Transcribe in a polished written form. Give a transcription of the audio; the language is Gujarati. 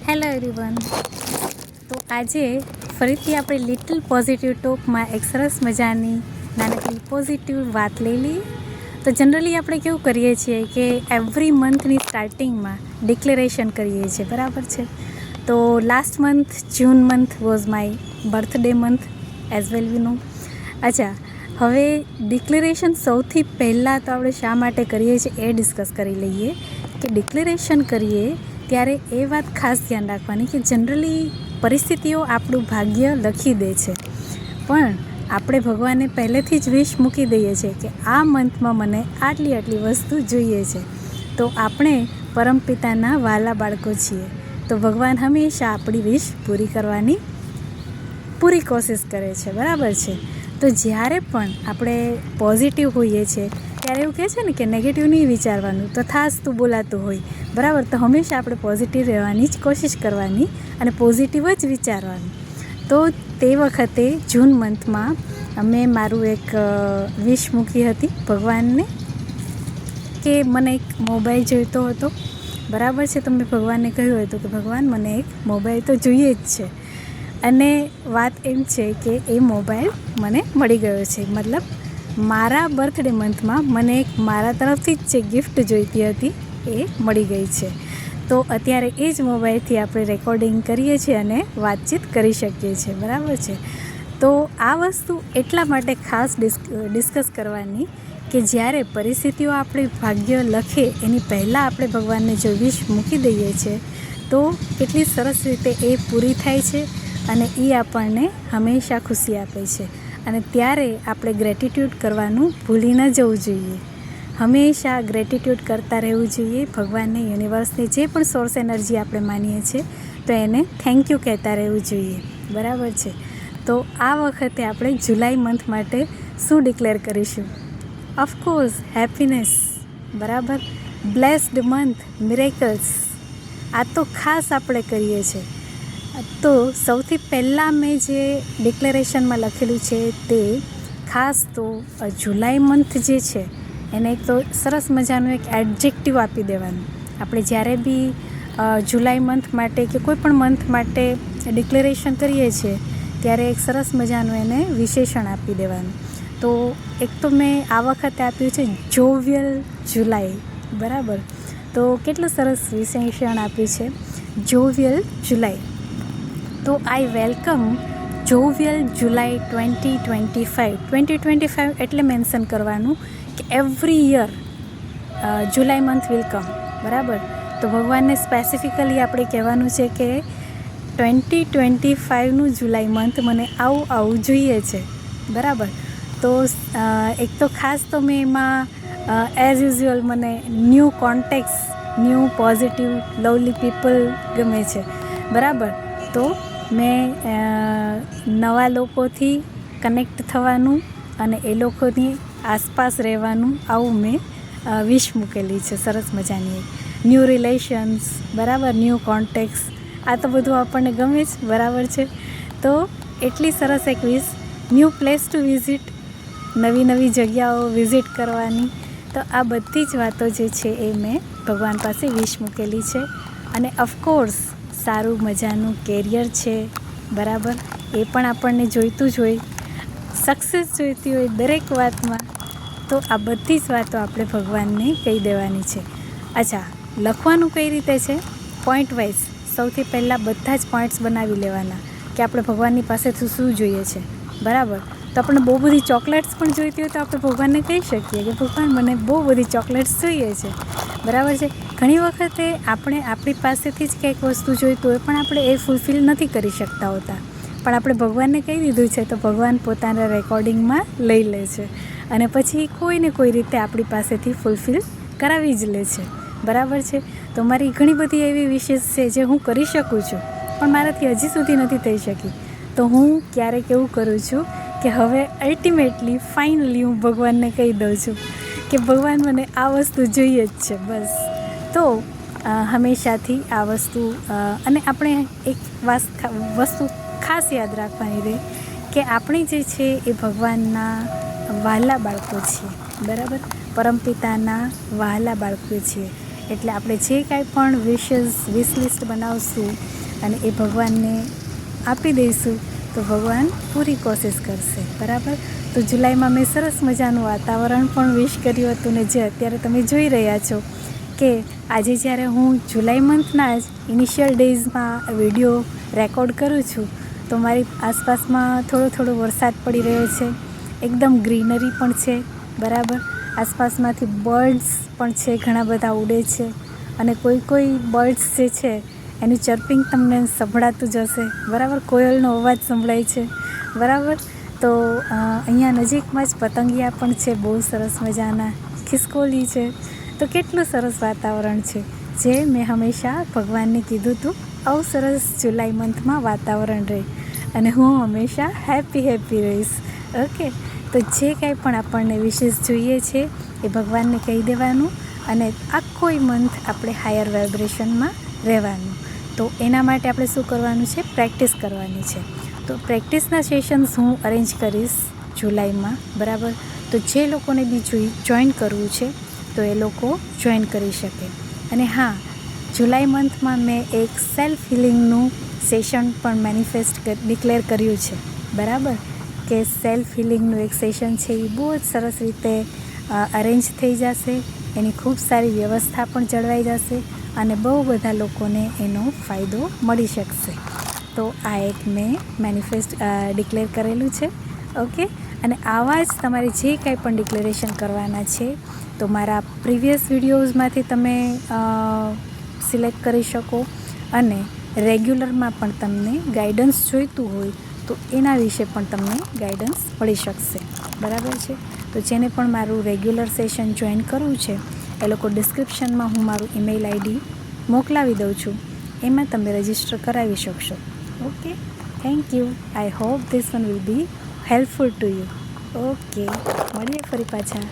Hello everyone. તો આજે ફરીથી આપણે લિટલ પોઝિટિવ ટોકમાં એક સરસ મજાની નાનકડી પોઝિટિવ વાત લઈ લઈએ. તો જનરલી આપણે કેવું કરીએ છીએ કે એવરી મંથની સ્ટાર્ટિંગમાં ડિક્લેરેશન કરીએ છીએ, બરાબર છે. તો last month June month was my birthday month as well you know. અચ્છા, હવે ડિક્લેરેશન સૌથી પહેલાં તો આપણે શા માટે કરીએ છીએ એ ડિસ્કસ કરી લઈએ. કે ડિક્લેરેશન કરીએ ત્યારે એ વાત ખાસ ધ્યાન રાખવાની કે જનરલી પરિસ્થિતિઓ આપણું ભાગ્ય લખી દે છે, પણ આપણે ભગવાનને પહેલેથી જ વિશ મૂકી દઈએ છીએ કે આ મંથમાં મને આટલી વસ્તુ જોઈએ છે. તો આપણે પરમપિતાના વહાલા બાળકો છીએ, તો ભગવાન હંમેશા આપણી વિશ પૂરી કરવાની પૂરી કોશિશ કરે છે, બરાબર છે. તો જ્યારે પણ આપણે પોઝિટિવ હોઈએ છીએ ત્યારે એવું કહે છે ને કે નેગેટિવ નહીં વિચારવાનું, તથાસ્તુ બોલાતું હોય, બરાબર. તો હંમેશા આપણે પોઝિટિવ રહેવાની જ કોશિશ કરવાની અને પોઝિટિવ જ વિચારવાનું. તો તે વખતે જૂન મંથમાં મેં મારું એક વિશ મૂકી હતી ભગવાનને કે મને એક મોબાઈલ જોઈતો હતો, બરાબર છે. તો મેં ભગવાનને કહ્યું હતું કે ભગવાન મને એક મોબાઈલ તો જોઈએ જ છે, અને વાત એમ છે કે એ મોબાઈલ મને મળી ગયો છે. મતલબ મારા બર્થડે મંથમાં મને એક મારા તરફથી જ જે ગિફ્ટ જોઈતી હતી એ મળી ગઈ છે. તો અત્યારે એ જ મોબાઈલથી આપણે રેકોર્ડિંગ કરીએ છીએ અને વાતચીત કરી શકીએ છીએ, બરાબર છે. તો આ વસ્તુ એટલા માટે ખાસ ડિસ્કસ કરવાની કે જ્યારે પરિસ્થિતિઓ આપણે ભાગ્ય લખે એની પહેલાં આપણે ભગવાનને જો વિશ મૂકી દઈએ છીએ તો કેટલી સરસ રીતે એ પૂરી થાય છે અને એ આપણને હંમેશા ખુશી આપે છે. અને ત્યારે આપણે ગ્રેટિટ્યૂડ કરવાનું ભૂલી ન જવું જોઈએ. હંમેશા ગ્રેટિટ્યૂડ કરતા રહેવું જોઈએ ભગવાનને, યુનિવર્સને, જે પણ સોર્સ એનર્જી આપણે માનીએ છીએ તો એને થેન્ક યુ કહેતા રહેવું જોઈએ, બરાબર છે. તો આ વખતે આપણે જુલાઈ મંથ માટે શું ડિક્લેર કરીશું? ઓફકોર્સ હેપીનેસ, બરાબર. Blessed month, miracles. આ તો ખાસ આપણે કરીએ છીએ. તો સૌથી પહેલાં મેં જે ડિક્લેરેશનમાં લખેલું છે તે ખાસ તો જુલાઈ મંથ જે છે એને એક તો સરસ મજાનું એક એડજેક્ટિવ આપી દેવાનું. આપણે જ્યારે બી જુલાઈ મંથ માટે કે કોઈ પણ મંથ માટે ડિક્લેરેશન કરીએ છીએ ત્યારે એક સરસ મજાનું એને વિશેષણ આપી દેવાનું. તો એક તો મેં આ વખતે આપ્યું છે જોવિયલ જુલાઈ, બરાબર. તો કેટલું સરસ વિશેષણ આપ્યું છે, જોવિયલ જુલાઈ. તો આઈ વેલકમ જોવિયલ જુલાઈ 2025 એટલે મેન્શન કરવાનું કે every year July month will come, બરાબર. તો ભગવાનને સ્પેસિફિકલી આપણે કહેવાનું છે કે 2025નું જુલાઈ મંથ મને આવું જોઈએ છે, બરાબર. તો એક તો ખાસ તો મેં એમાં એઝ યુઝ્યુઅલ મને new contacts, new positive lovely people ગમે છે, બરાબર. તો મેં નવા લોકોથી કનેક્ટ થવાનું અને એ લોકોની આસપાસ રહેવાનું આવું મેં વિશ મૂકેલી છે, સરસ મજાની. ન્યૂ રિલેશન્સ, બરાબર, ન્યૂ કોન્ટેક્ટ્સ, આ તો બધું આપણને ગમે જ, બરાબર છે. તો એટલી સરસ એક વિશ. ન્યૂ પ્લેસ ટુ વિઝિટ, નવી જગ્યાઓ વિઝિટ કરવાની. તો આ બધી જ વાતો જે છે એ મેં ભગવાન પાસે વિશ મૂકેલી છે. અને ઓફકોર્સ સારું મજાનું કેરિયર છે, બરાબર, એ પણ આપણને જોઈતું જ હોય, સક્સેસ જોઈતી હોય દરેક વાતમાં. તો આ બધી જ વાતો આપણે ભગવાનને કહી દેવાની છે. અચ્છા, લખવાનું કઈ રીતે છે? Point wise. સૌથી પહેલાં બધા જ પોઈન્ટ્સ બનાવી લેવાના કે આપણે ભગવાનની પાસેથી શું જોઈએ છે, બરાબર. તો આપણને બહુ બધી ચોકલેટ્સ પણ જોઈતી હોય તો આપણે ભગવાનને કહી શકીએ કે ભગવાન મને બહુ બધી ચોકલેટ્સ જોઈએ છે, બરાબર છે. ઘણી વખતે આપણે આપણી પાસેથી જ કંઈક વસ્તુ જોઈતું હોય પણ આપણે એ ફૂલફિલ નથી કરી શકતા હોતા, પણ આપણે ભગવાનને કહી દીધું છે તો ભગવાન પોતાના રેકોર્ડિંગમાં લઈ લે છે અને પછી કોઈને કોઈ રીતે આપણી પાસેથી ફૂલફિલ કરાવી જ લે છે, બરાબર છે. તો મારી ઘણી બધી એવી વિશેષ છે જે હું કરી શકું છું પણ મારાથી હજી સુધી નથી થઈ શકી. તો હું ક્યારેક એવું કરું છું કે હવે અલ્ટિમેટલી ફાઇનલી હું ભગવાનને કહી દઉં છું કે ભગવાન મને આ વસ્તુ જોઈએ જ છે, બસ. તો હંમેશાથી આ વસ્તુ અને આપણે એક વસ્તુ ખાસ યાદ રાખવાની રહે કે આપણે જે છે એ ભગવાનના વહાલા બાળકો છીએ, બરાબર, પરમપિતાના વહાલા બાળકો છીએ. એટલે આપણે જે કાંઈ પણ વિશ લિસ્ટ બનાવશું અને એ ભગવાનને આપી દઈશું તો ભગવાન પૂરી કોશિશ કરશે, બરાબર. તો જુલાઈમાં મેં સરસ મજાનું વાતાવરણ પણ વિશ કર્યું હતું ને જે અત્યારે તમે જોઈ રહ્યા છો કે આજે જ્યારે હું જુલાઈ મંથના જ ઇનિશિયલ ડેઝમાં વિડીયો રેકોર્ડ કરું છું તો મારી આસપાસમાં થોડો વરસાદ પડી રહ્યો છે, એકદમ ગ્રીનરી પણ છે, બરાબર. આસપાસમાંથી બર્ડ્સ પણ છે, ઘણા બધા ઉડે છે અને કોઈ બર્ડ્સ જે છે એનું ચર્પિંગ તમને સંભળાતું જ હશે, બરાબર. કોયલનો અવાજ સંભળાય છે, બરાબર. તો અહીંયા નજીકમાં જ પતંગિયા પણ છે, બહુ સરસ મજાના ખિસકોલી છે. તો કેટલું સરસ વાતાવરણ છે, જે મેં હંમેશા ભગવાનને કીધું હતું આવું સરસ જુલાઈ મંથમાં વાતાવરણ રહે અને હું હંમેશા હેપી રહીશ. ઓકે, તો જે કાંઈ પણ આપણને વિશેષ જોઈએ છે એ ભગવાનને કહી દેવાનું અને આખો મંથ આપણે હાયર વાઇબ્રેશનમાં રહેવાનું. તો એના માટે આપણે શું કરવાનું છે, પ્રેક્ટિસ કરવાની છે. તો પ્રેક્ટિસના સેશન્સ હું અરેન્જ કરીશ જુલાઈમાં, બરાબર. તો જે લોકોને બી જોઈન કરવું છે તો એ લોકો જોઈન કરી શકે. અને હા, જુલાઈ મંથમાં મેં એક સેલ્ફ હિલિંગનું સેશન પણ ડિક્લેર કર્યું છે, બરાબર. કે સેલ્ફ હિલિંગનું એક સેશન છે એ બહુ જ સરસ રીતે અરેન્જ થઈ જશે, એની ખૂબ સારી વ્યવસ્થા પણ જળવાઈ જશે અને બહુ બધા લોકોને એનો ફાયદો મળી શકશે. તો આ એક મેં ડિક્લેર કરેલું છે, ઓકે. અને આવા જ તમારે જે કાંઈ પણ ડિક્લેરેશન કરવાના છે તો મારા પ્રીવિયસ વિડીયોઝમાંથી તમે સિલેક્ટ કરી શકો અને રેગ્યુલરમાં પણ તમને ગાઈડન્સ જોઈતું હોય તો એના વિશે પણ તમને ગાઈડન્સ મળી શકશે, બરાબર છે. તો જેને પણ મારું રેગ્યુલર સેશન જોઈન કરવું છે એ લોકો ડિસ્ક્રિપ્શનમાં હું મારું ઈમેલ આઈડી મોકલાવી દઉં છું, એમાં તમે રજિસ્ટર કરાવી શકશો. Okay, thank you. I hope this one will be helpful to you. Okay, મળીએ ફરી પાછા.